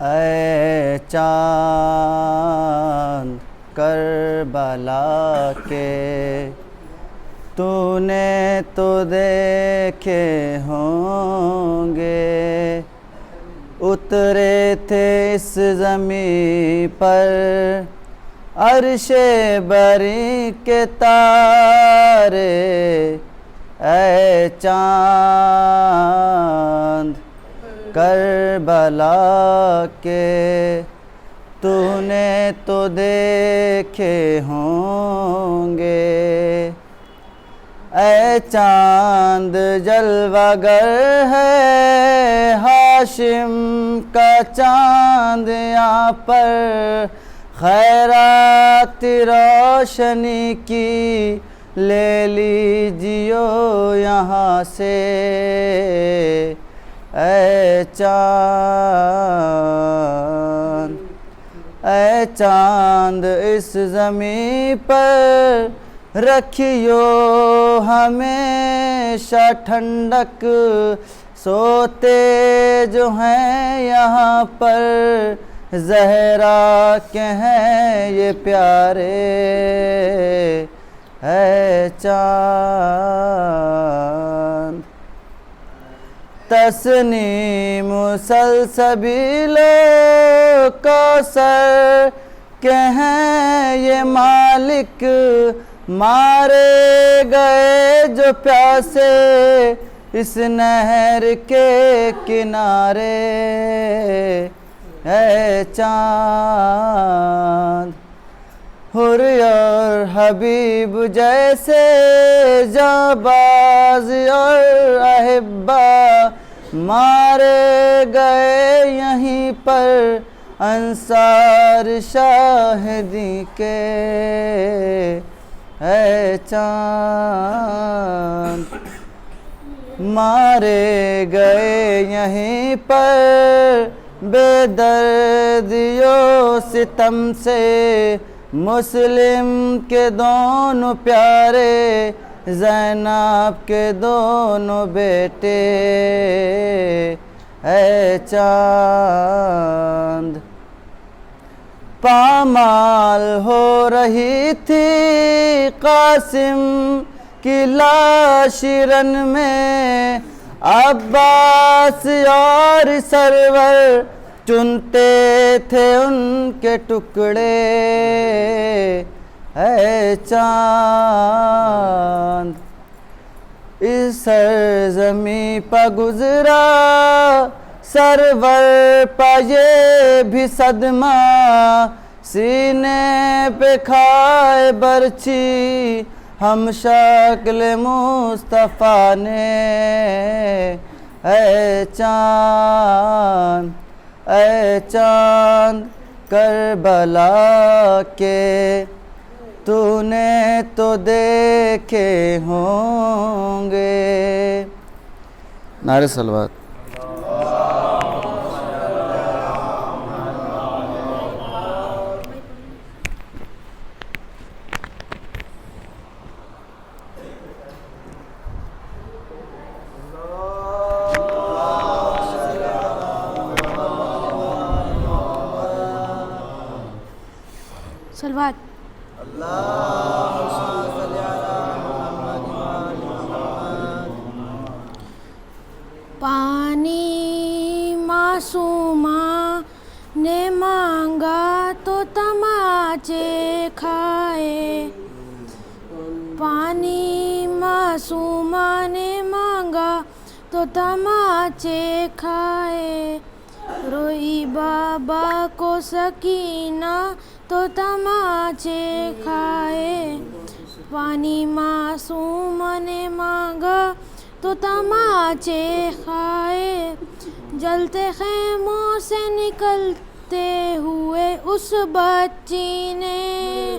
اے چاند کربلا کے، تو نے تو دیکھے ہوں گے، اترے تھے اس زمین پر عرش بری کے تارے، اے چاند کربلا کے، تو نے تو دیکھے ہوں گے۔ اے چاند جلوہ گر ہے ہاشم کا چاند یہاں پر، خیرات روشنی کی لے لیجیو یہاں سے، اے چاند، اے چاند اس زمین پر رکھیو ہمیشہ ٹھنڈک، سوتے جو ہیں یہاں پر زہرا کے ہیں یہ پیارے، اے چاند۔ تسنیم سلسبیل کوثر کے ہیں یہ مالک، مارے گئے جو پیاسے اس نہر کے کنارے، اے چاند۔ حر اور حبیب جیسے جانباز اور احبا مارے گئے یہیں پر انصار شاہدی کے، اے چاند۔ مارے گئے یہیں پر بے دردیوں ستم سے مسلم کے دونوں پیارے، زینب کے دونوں بیٹے، اے چاند۔ پامال ہو رہی تھی قاسم کی لاش رن میں، عباس اور سرور چنتے تھے ان کے ٹکڑے، اے چاند۔ اس سرزمین پہ گزرا سرور پہ یہ بھی صدمہ، سینے پہ کھائے برچھی ہم شکل مصطفیٰ نے، اے چاند، اے چاند کربلا کے، تو نے تو دیکھے ہوں گے۔ نعرہ صلوات۔ صلوات۔ پانی معصومہ نے مانگا تو تماچے کھائے، پانی معصومہ نے مانگا تو تماچے کھائے، روئی بابا کو سکینہ تو تماچے کھائے، پانی معصوم نے مانگا تو تماچے کھائے، جلتے خیموں سے نکلتے ہوئے اس بچی نے،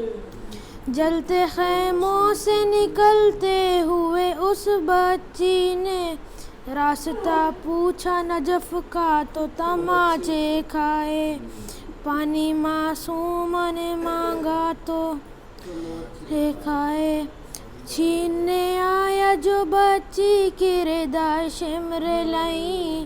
جلتے خیموں سے نکلتے ہوئے اس بچی نے، راستہ پوچھا نجف کا تو تماچے کھائے، پانی معصوم نے مانگا تو کھائے، چھیننے آیا جو بچی کی ردا شمر لئیں،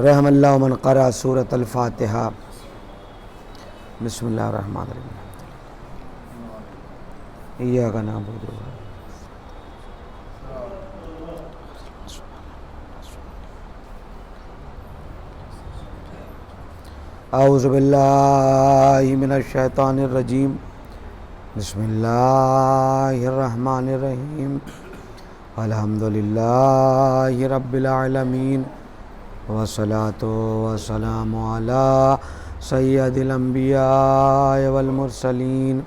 رحم اللہ من قرأ سورۃ الفاتحہ۔ بسم اللہ الرحمن الرحیم۔ ایاک نعبد و اعوذ باللہ من الشیطان الرجیم۔ بسم اللہ الرحمن الرحیم۔ الحمدللہ رب العالمین، والصلاة والسلام علی سید الانبیاء والمرسلین،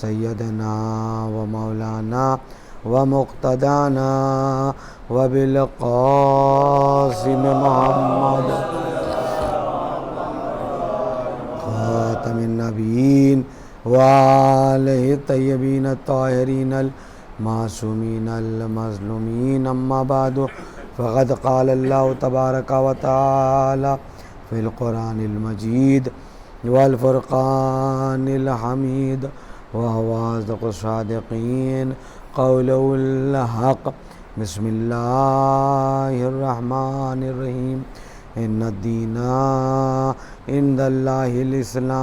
سیدنا و مولانا و مقتدانا و بالقاسم محمد خاتم النبیین و آلہ الطیبین الطاہرین المعصومین المظلومین، اما بعد فقد قال اللہ تبارک و تعالی فی القرآن المجید والفرقان الحمید، وهو اصدق الصادقین قوله الحق۔ بسم اللہ الرحمن الرحیم۔ ان الدین عند اللہ الاسلام۔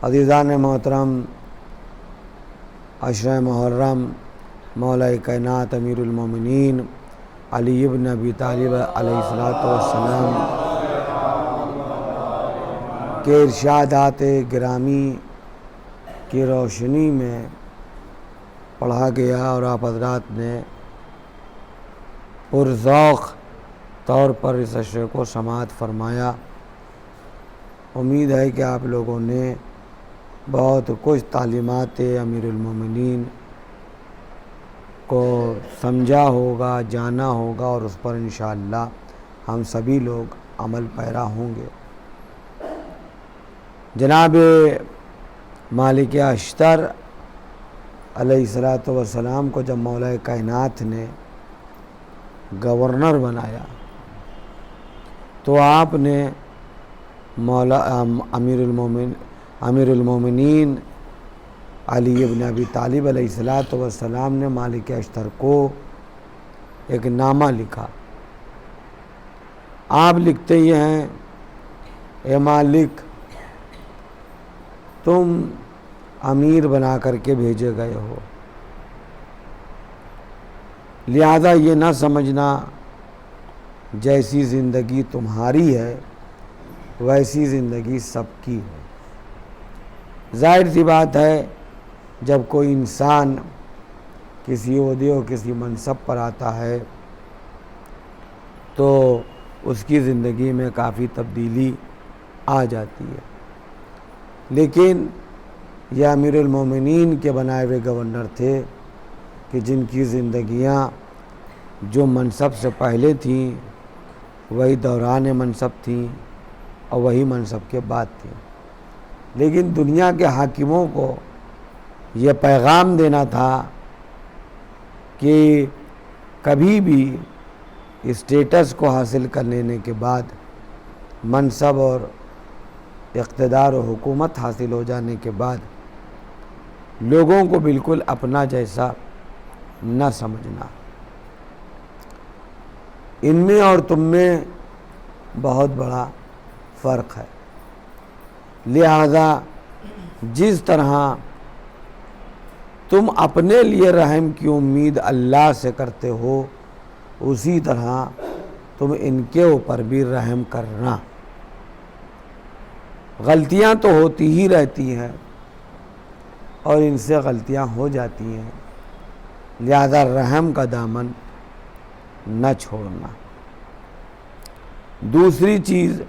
عزیزان محترم، عشرہ محرم مولا کائنات امیر المومنین علی ابن ابی طالب علیہ السلام کے ارشادات گرامی کی روشنی میں پڑھا گیا اور آپ حضرات نے پرذوق طور پر اس اشرے کو سماعت فرمایا۔ امید ہے کہ آپ لوگوں نے بہت کچھ تعلیمات امیر المومنین کو سمجھا ہوگا، جانا ہوگا، اور اس پر انشاءاللہ ہم سبھی لوگ عمل پیرا ہوں گے۔ جناب مالک اشتر علیہ الصلوۃ والسلام کو جب مولا کائنات نے گورنر بنایا تو آپ نے امیر المومنین علی ابن ابی طالب علیہ الصلوۃ والسلام نے مالک اشتر کو ایک نامہ لکھا. آپ لکھتے یہ ہیں، اے مالک، تم امیر بنا کر کے بھیجے گئے ہو، لہذا یہ نہ سمجھنا جیسی زندگی تمہاری ہے ویسی زندگی سب کی ہے. ظاہر سی بات ہے جب کوئی انسان کسی عہدے اور کسی منصب پر آتا ہے تو اس کی زندگی میں کافی تبدیلی آ جاتی ہے، لیکن یہ امیر المومنین کے بنائے ہوئے گورنر تھے کہ جن کی زندگیاں جو منصب سے پہلے تھیں وہی دوران منصب تھیں اور وہی منصب کے بعد تھیں. لیکن دنیا کے حاکموں کو یہ پیغام دینا تھا کہ کبھی بھی اسٹیٹس کو حاصل کر لینے کے بعد، منصب اور اقتدار و حکومت حاصل ہو جانے کے بعد لوگوں کو بالکل اپنا جیسا نہ سمجھنا. ان میں اور تم میں بہت بڑا فرق ہے. لہذا جس طرح تم اپنے لیے رحم کی امید اللہ سے کرتے ہو، اسی طرح تم ان کے اوپر بھی رحم کرنا. غلطیاں تو ہوتی ہی رہتی ہیں اور ان سے غلطیاں ہو جاتی ہیں، لہذا رحم کا دامن نہ چھوڑنا. دوسری چیز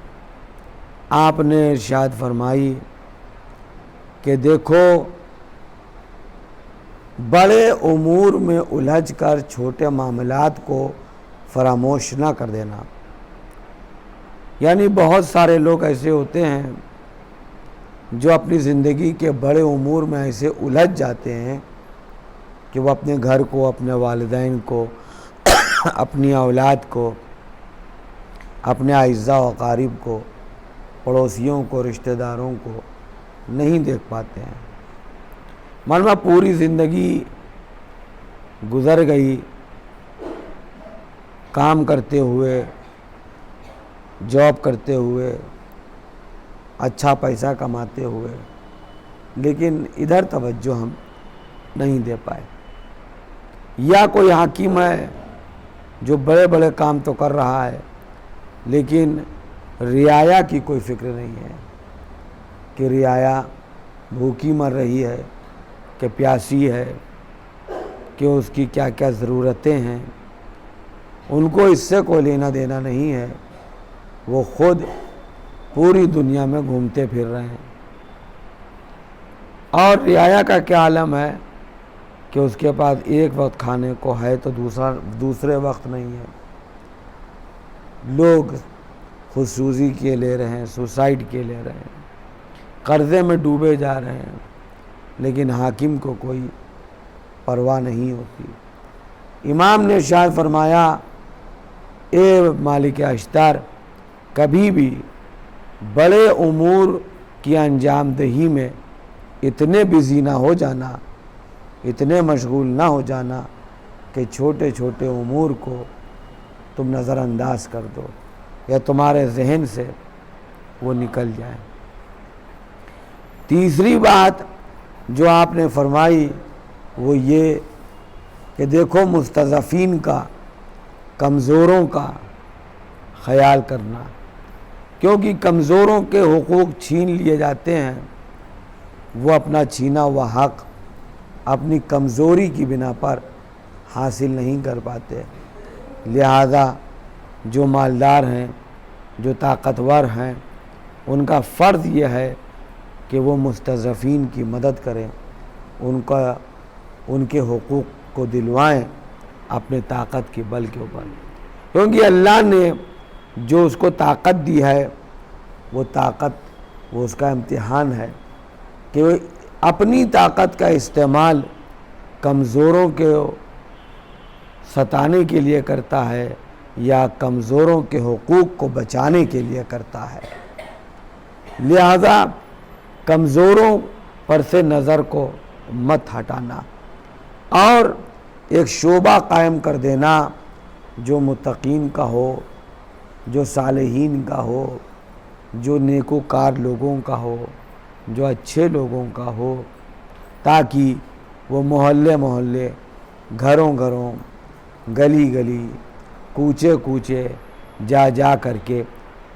آپ نے ارشاد فرمائی کہ دیکھو، بڑے امور میں الجھ کر چھوٹے معاملات کو فراموش نہ کر دینا. یعنی بہت سارے لوگ ایسے ہوتے ہیں جو اپنی زندگی کے بڑے امور میں ایسے الجھ جاتے ہیں کہ وہ اپنے گھر کو، اپنے والدین کو، اپنی اولاد کو، اپنے اعزاء و اقارب کو، پڑوسیوں کو، رشتہ داروں کو نہیں دیکھ پاتے ہیں. معلوم پوری زندگی گزر گئی کام کرتے ہوئے، جاب کرتے ہوئے، اچھا پیسہ کماتے ہوئے، لیکن ادھر توجہ ہم نہیں دے پائے. یا کوئی حاکم ہے جو بڑے بڑے کام تو کر رہا ہے لیکن رعایا کی کوئی فکر نہیں ہے کہ رعایا بھوکی مر رہی ہے، کہ پیاسی ہے، کہ اس کی کیا کیا ضرورتیں ہیں. ان کو اس سے کوئی لینا دینا نہیں ہے. وہ خود پوری دنیا میں گھومتے پھر رہے ہیں. اور رعایا کا کیا عالم ہے کہ اس کے پاس ایک وقت کھانے کو ہے تو دوسرے وقت نہیں ہے. لوگ خودسوزی کے لے رہے ہیں، سوسائڈ کے لے رہے ہیں، قرضے میں ڈوبے جا رہے ہیں، لیکن حاکم کو کوئی پرواہ نہیں ہوتی. امام نے ارشاد فرمایا، اے مالک اشتر، کبھی بھی بڑے امور کی انجام دہی میں اتنے بزی نہ ہو جانا، اتنے مشغول نہ ہو جانا کہ چھوٹے چھوٹے امور کو تم نظر انداز کر دو یا تمہارے ذہن سے وہ نکل جائیں. تیسری بات جو آپ نے فرمائی وہ یہ کہ دیکھو، مستضعفین کا، کمزوروں کا خیال کرنا، کیونکہ کمزوروں کے حقوق چھین لیے جاتے ہیں. وہ اپنا چھینا ہوا حق اپنی کمزوری کی بنا پر حاصل نہیں کر پاتے. لہذا جو مالدار ہیں، جو طاقتور ہیں، ان کا فرض یہ ہے کہ وہ مستضعفین کی مدد کریں، ان کے حقوق کو دلوائیں اپنے طاقت کے بل کے اوپر. کیونکہ اللہ نے جو اس کو طاقت دی ہے، وہ طاقت، وہ اس کا امتحان ہے کہ وہ اپنی طاقت کا استعمال کمزوروں کے ستانے کے لیے کرتا ہے یا کمزوروں کے حقوق کو بچانے کے لیے کرتا ہے. لہذا کمزوروں پر سے نظر کو مت ہٹانا اور ایک شعبہ قائم کر دینا جو متقین کا ہو، جو صالحین کا ہو، جو نیکوکار لوگوں کا ہو، جو اچھے لوگوں کا ہو، تاکہ وہ محلے محلے، گھروں گھروں، گلی گلی، کوچے کوچے جا جا کر کے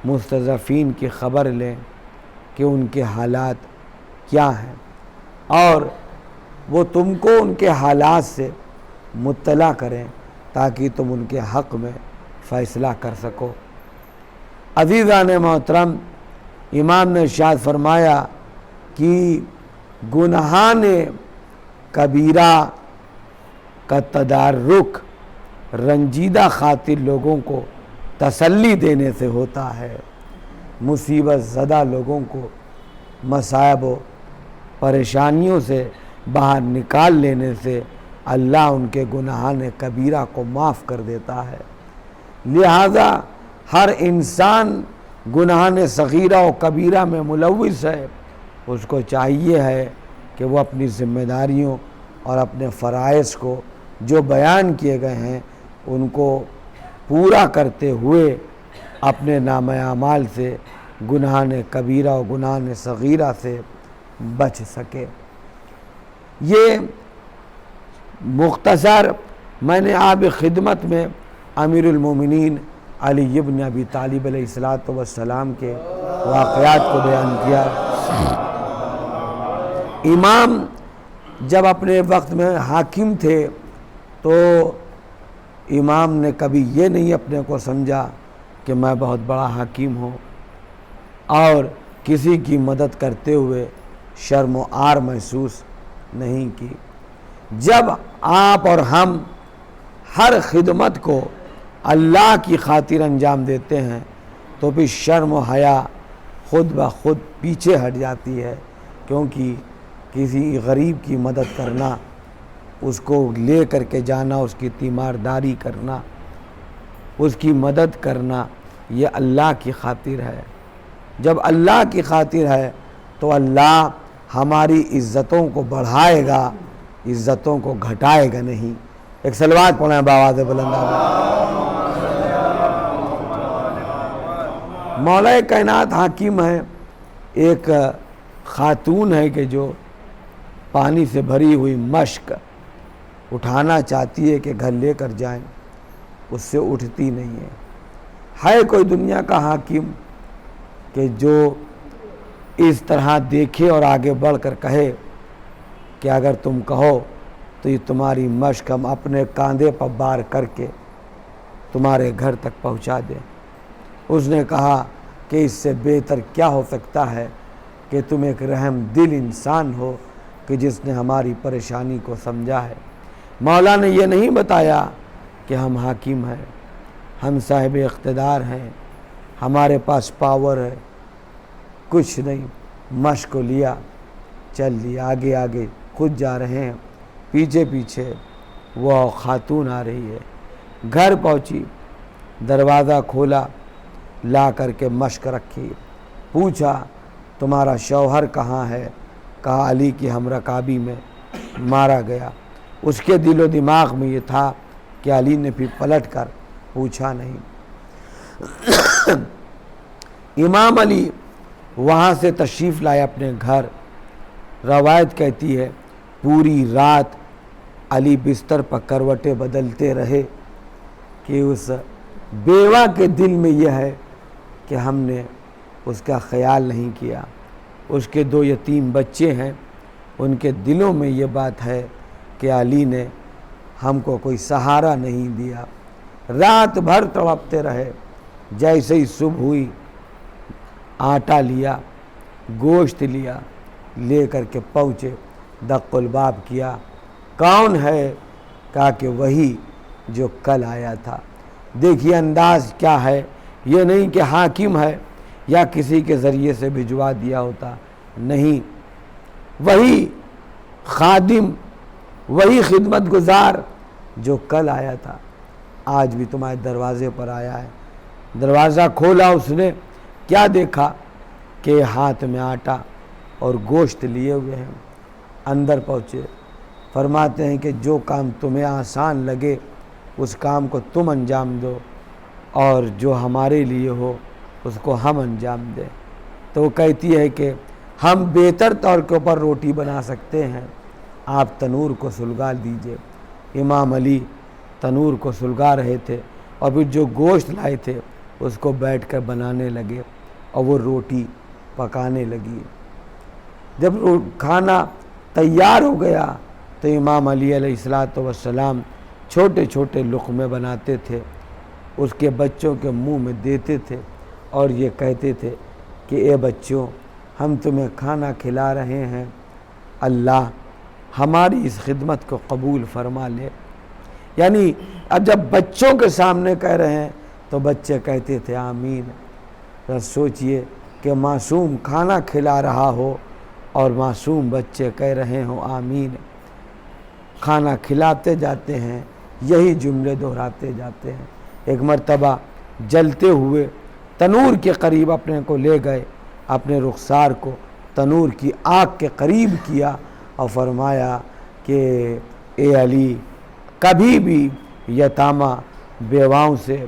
مستضعفین کی خبر لیں کہ ان کے حالات کیا ہیں، اور وہ تم کو ان کے حالات سے مطلع کریں تاکہ تم ان کے حق میں فیصلہ کر سکو. عزیزان محترم، امام نے ارشاد فرمایا کہ گناہان کبیرہ کا تدارک رنجیدہ خاطر لوگوں کو تسلی دینے سے ہوتا ہے. مصیبت زدہ لوگوں کو مصائب و پریشانیوں سے باہر نکال لینے سے اللہ ان کے گناہان کبیرہ کو معاف کر دیتا ہے. لہذا ہر انسان گناہان صغیرہ و کبیرہ میں ملوث ہے. اس کو چاہیے ہے کہ وہ اپنی ذمہ داریوں اور اپنے فرائض کو جو بیان کیے گئے ہیں ان کو پورا کرتے ہوئے اپنے نامہ اعمال سے گناہان کبیرہ و گناہان صغیرہ سے بچ سکے. یہ مختصر میں نے آپ خدمت میں امیر المومنین علی ابن ابی طالب علیہ السلام کے واقعات کو بیان کیا. امام جب اپنے وقت میں حاکم تھے تو امام نے کبھی یہ نہیں اپنے کو سمجھا کہ میں بہت بڑا حاکم ہوں، اور کسی کی مدد کرتے ہوئے شرم و عار محسوس نہیں کی. جب آپ اور ہم ہر خدمت کو اللہ کی خاطر انجام دیتے ہیں تو پھر شرم و حیا خود بخود پیچھے ہٹ جاتی ہے، کیونکہ کسی غریب کی مدد کرنا، اس کو لے کر کے جانا، اس کی تیمارداری کرنا، اس کی مدد کرنا، یہ اللہ کی خاطر ہے. جب اللہ کی خاطر ہے تو اللہ ہماری عزتوں کو بڑھائے گا، عزتوں کو گھٹائے گا نہیں. ایک صلوات پڑھیں بآواز بلند. مولا کائنات حاکم ہے. ایک خاتون ہے کہ جو پانی سے بھری ہوئی مشک اٹھانا چاہتی ہے کہ گھر لے کر جائیں، اس سے اٹھتی نہیں ہے. ہے کوئی دنیا کا حاکم کہ جو اس طرح دیکھے اور آگے بڑھ کر کہے کہ اگر تم کہو تو یہ تمہاری مشک ہم اپنے کاندھے پر بار کر کے تمہارے گھر تک پہنچا دیں؟ اس نے کہا کہ اس سے بہتر کیا ہو سکتا ہے کہ تم ایک رحم دل انسان ہو کہ جس نے ہماری پریشانی کو سمجھا ہے. مولا نے یہ نہیں بتایا کہ ہم حاکم ہیں، ہم صاحب اقتدار ہیں، ہمارے پاس پاور ہے، کچھ نہیں. مشق کو لیا، چل لیا، آگے آگے خود جا رہے ہیں، پیچھے پیچھے وہ خاتون آ رہی ہے. گھر پہنچی، دروازہ کھولا، لا کر کے مشق رکھی. پوچھا تمہارا شوہر کہاں ہے؟ کہا علی کی ہمرکابی میں مارا گیا. اس کے دل و دماغ میں یہ تھا کہ علی نے پھر پلٹ کر پوچھا نہیں. امام علی وہاں سے تشریف لائے اپنے گھر. روایت کہتی ہے پوری رات علی بستر پر کروٹیں بدلتے رہے کہ اس بیوہ کے دل میں یہ ہے کہ ہم نے اس کا خیال نہیں کیا. اس کے 2 یتیم بچے ہیں، ان کے دلوں میں یہ بات ہے کہ علی نے ہم کو کوئی سہارا نہیں دیا. رات بھر تڑپتے رہے. جیسے ہی صبح ہوئی، آٹا لیا، گوشت لیا، لے کر کے پہنچے. دق الباب کیا، کون ہے؟ کہا کہ وہی جو کل آیا تھا. دیکھیے انداز کیا ہے. یہ نہیں کہ حاکم ہے یا کسی کے ذریعے سے بھجوا دیا ہوتا، نہیں، وہی خادم وہی خدمت گزار جو کل آیا تھا آج بھی تمہارے دروازے پر آیا ہے۔ دروازہ کھولا اس نے، کیا دیکھا کہ ہاتھ میں آٹا اور گوشت لیے ہوئے ہیں۔ اندر پہنچے، فرماتے ہیں کہ جو کام تمہیں آسان لگے اس کام کو تم انجام دو، اور جو ہمارے لیے ہو اس کو ہم انجام دیں۔ تو وہ کہتی ہے کہ ہم بہتر طور کے اوپر روٹی بنا سکتے ہیں، آپ تنور کو سلگا دیجئے۔ امام علی تنور کو سلگا رہے تھے اور پھر جو گوشت لائے تھے اس کو بیٹھ کر بنانے لگے اور وہ روٹی پکانے لگی۔ جب کھانا تیار ہو گیا تو امام علی علیہ السلام چھوٹے چھوٹے لقمے بناتے تھے، اس کے بچوں کے منہ میں دیتے تھے اور یہ کہتے تھے کہ اے بچوں، ہم تمہیں کھانا کھلا رہے ہیں، اللہ ہماری اس خدمت کو قبول فرما لے۔ یعنی اب جب بچوں کے سامنے کہہ رہے ہیں تو بچے کہتے تھے آمین۔ بس سوچئے کہ معصوم کھانا کھلا رہا ہو اور معصوم بچے کہہ رہے ہوں آمین۔ کھانا کھلاتے جاتے ہیں، یہی جملے دہراتے جاتے ہیں۔ ایک مرتبہ جلتے ہوئے تنور کے قریب اپنے کو لے گئے، اپنے رخسار کو تنور کی آگ کے قریب کیا اور فرمایا کہ اے علی، کبھی بھی یتامہ بیواؤں سے،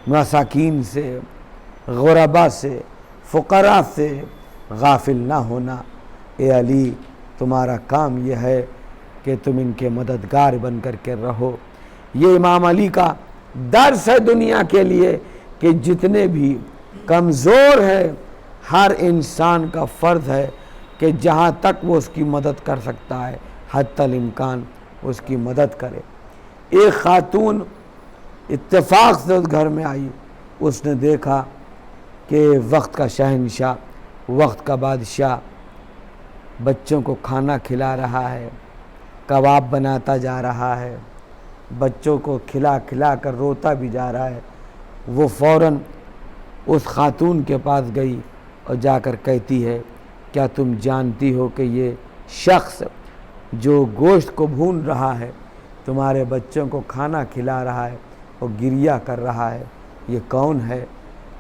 مساکین سے، غربا سے، فقراء سے غافل نہ ہونا۔ اے علی، تمہارا کام یہ ہے کہ تم ان کے مددگار بن کر کے رہو۔ یہ امام علی کا درس ہے دنیا کے لیے کہ جتنے بھی کمزور ہے ہر انسان کا فرض ہے کہ جہاں تک وہ اس کی مدد کر سکتا ہے حتی الامکان اس کی مدد کرے۔ ایک خاتون اتفاق سے اس گھر میں آئی، اس نے دیکھا کہ وقت کا شہنشاہ، وقت کا بادشاہ بچوں کو کھانا کھلا رہا ہے، کباب بناتا جا رہا ہے، بچوں کو کھلا کھلا کر روتا بھی جا رہا ہے۔ وہ فوراً اس خاتون کے پاس گئی اور جا کر کہتی ہے کیا تم جانتی ہو کہ یہ شخص جو گوشت کو بھون رہا ہے تمہارے بچوں کو کھانا کھلا رہا ہے اور گریہ کر رہا ہے، یہ کون ہے؟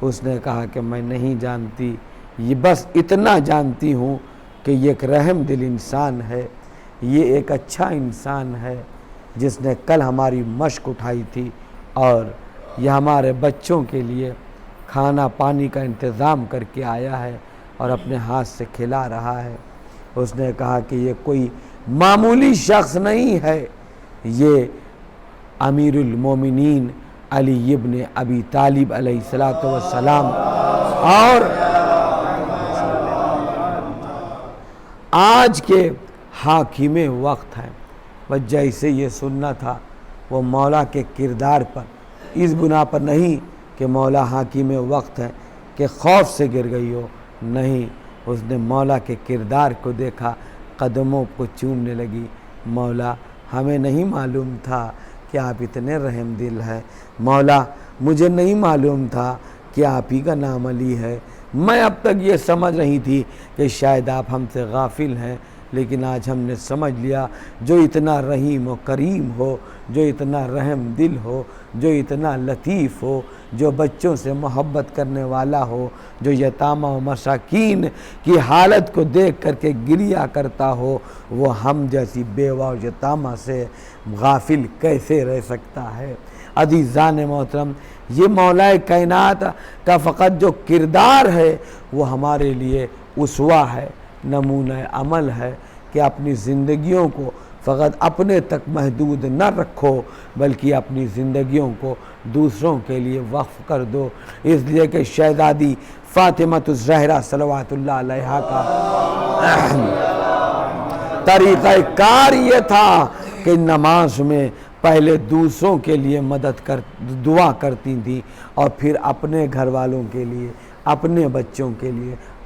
اس نے کہا کہ میں نہیں جانتی، یہ بس اتنا جانتی ہوں کہ یہ ایک رحم دل انسان ہے، یہ ایک اچھا انسان ہے جس نے کل ہماری مشق اٹھائی تھی اور یہ ہمارے بچوں کے لیے کھانا پانی کا انتظام کر کے آیا ہے اور اپنے ہاتھ سے کھلا رہا ہے۔ اس نے کہا کہ یہ کوئی معمولی شخص نہیں ہے، یہ امیر المومنین علی ابن ابی طالب علیہ السلام اور آج کے حاکم وقت ہیں۔ بس جیسے یہ سننا تھا وہ مولا کے کردار پر، اس بنا پر نہیں کہ مولا حاکم وقت ہے کہ خوف سے گر گئی ہو، نہیں، اس نے مولا کے کردار کو دیکھا، قدموں کو چومنے لگی۔ مولا ہمیں نہیں معلوم تھا کہ آپ اتنے رحم دل ہیں، مولا مجھے نہیں معلوم تھا کہ آپ ہی کا نام علی ہے، میں اب تک یہ سمجھ رہی تھی کہ شاید آپ ہم سے غافل ہیں، لیکن آج ہم نے سمجھ لیا جو اتنا رحیم و کریم ہو، جو اتنا رحم دل ہو، جو اتنا لطیف ہو، جو بچوں سے محبت کرنے والا ہو، جو یتامہ و مساکین کی حالت کو دیکھ کر کے گریہ کرتا ہو، وہ ہم جیسی بیوہ و یتامہ سے غافل کیسے رہ سکتا ہے؟ عزیزان محترم، یہ مولا کائنات کا فقط جو کردار ہے وہ ہمارے لیے اسوہ ہے، نمونہ عمل ہے کہ اپنی زندگیوں کو فقط اپنے تک محدود نہ رکھو بلکہ اپنی زندگیوں کو دوسروں کے لیے وقف کر دو۔ اس لیے کہ شہزادی فاطمۃ الزہرا صلوات اللہ علیہا کا طریقہ کار یہ تھا کہ نماز میں پہلے دوسروں کے لیے دعا کرتی تھیں اور پھر اپنے گھر والوں کے لیے، اپنے بچوں کے لیے،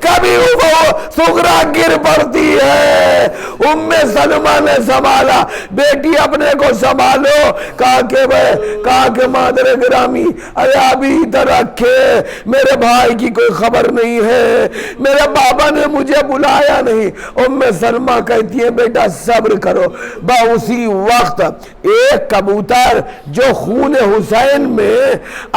کبھی وہ سغرا گر پڑتی ہے، ام سلمہ نے سنبھالا، بیٹی اپنے کو سنبھالو، کہا کہ مادر گرامی ارے ابھی ادھر رکھے، میرے بھائی کی کوئی خبر نہیں ہے، میرے بابا نے مجھے بلایا نہیں۔ ام سلمہ کہتی ہے بیٹا صبر کرو۔ اسی وقت ایک کبوتر جو خون حسین میں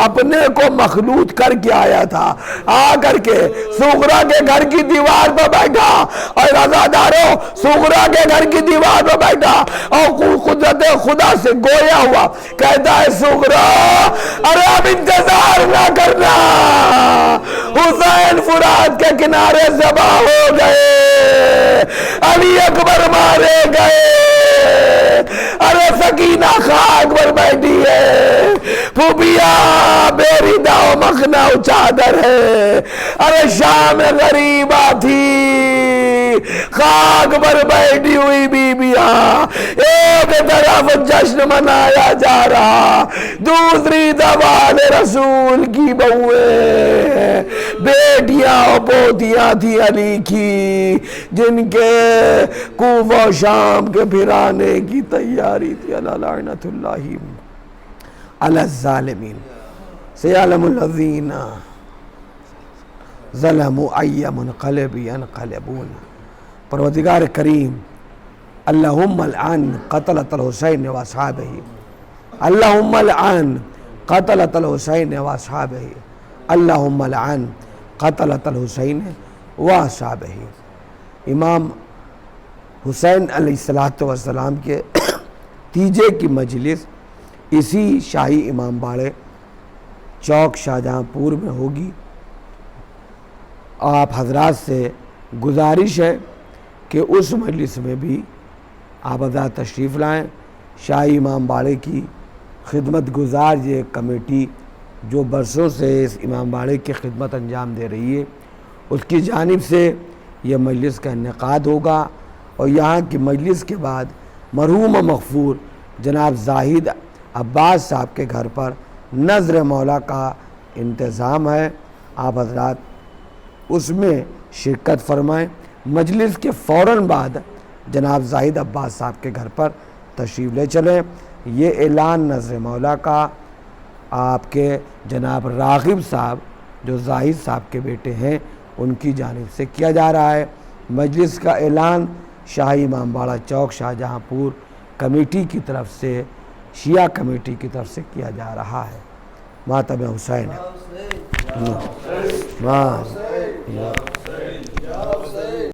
اپنے کو مخلوط کر کے آیا تھا، آ کر کے سغرا کے گھر کی دیوار پر بیٹھا، اور رضاداروں سغرا کے گھر کی دیوار پر بیٹھا اور قدرت خدا سے گویا ہوا، کہتا ہے سغرا ارے اب انتظار نہ کرنا، حسین فرات کے کنارے ذبح ہو گئے، علی اکبر مارے گئے، ارے سکینہ خاک پر بیٹھی ہے، پھوپھیا بیریدہ و مخنہ و چادر ہے، ارے شام غریبہ تھی، خاک پر بیٹھی ہوئی بیبیاں، ایک طرف جشن منایا جا رہا، دوسری دوال رسول کی بہویں، بیٹیاں و پوتیاں تھی علی کی، جن کے کوفہ و شام کے پھرانے کی تیاری تھی۔ اللہ لعنت اللہ علی الظالمین، سیعلم الذین ظلموا ای منقلب ینقلبون۔ پروردگار کریم اللہم العن قتلۃ الحسین و اصحابہ، اللہم العن قتلۃ الحسین و اصحابہ، اللہم العن قتلۃ الحسین و اصحابہ۔ امام حسین علیہ السلام کے تیجے کی مجلس اسی شاہی امام باڑے چوک شاہجہاں پور میں ہوگی۔ آپ حضرات سے گزارش ہے کہ اس مجلس میں بھی آپ حضرات تشریف لائیں۔ شاہی امام باڑے کی خدمت گزار یہ کمیٹی جو برسوں سے اس امام باڑے کی خدمت انجام دے رہی ہے، اس کی جانب سے یہ مجلس کا انعقاد ہوگا، اور یہاں کی مجلس کے بعد مرحوم و مغفور جناب زاہد عباس صاحب کے گھر پر نذر مولا کا انتظام ہے، آپ حضرات اس میں شرکت فرمائیں۔ مجلس کے فوراً بعد جناب زاہد عباس صاحب کے گھر پر تشریف لے چلیں۔ یہ اعلان نذر مولا کا آپ کے جناب راغب صاحب جو زاہد صاحب کے بیٹے ہیں ان کی جانب سے کیا جا رہا ہے۔ مجلس کا اعلان شاہی امام باڑہ چوک شاہجہاں پور کمیٹی کی طرف سے، شیعہ کمیٹی کی طرف سے کیا جا رہا ہے۔ ماتم حسین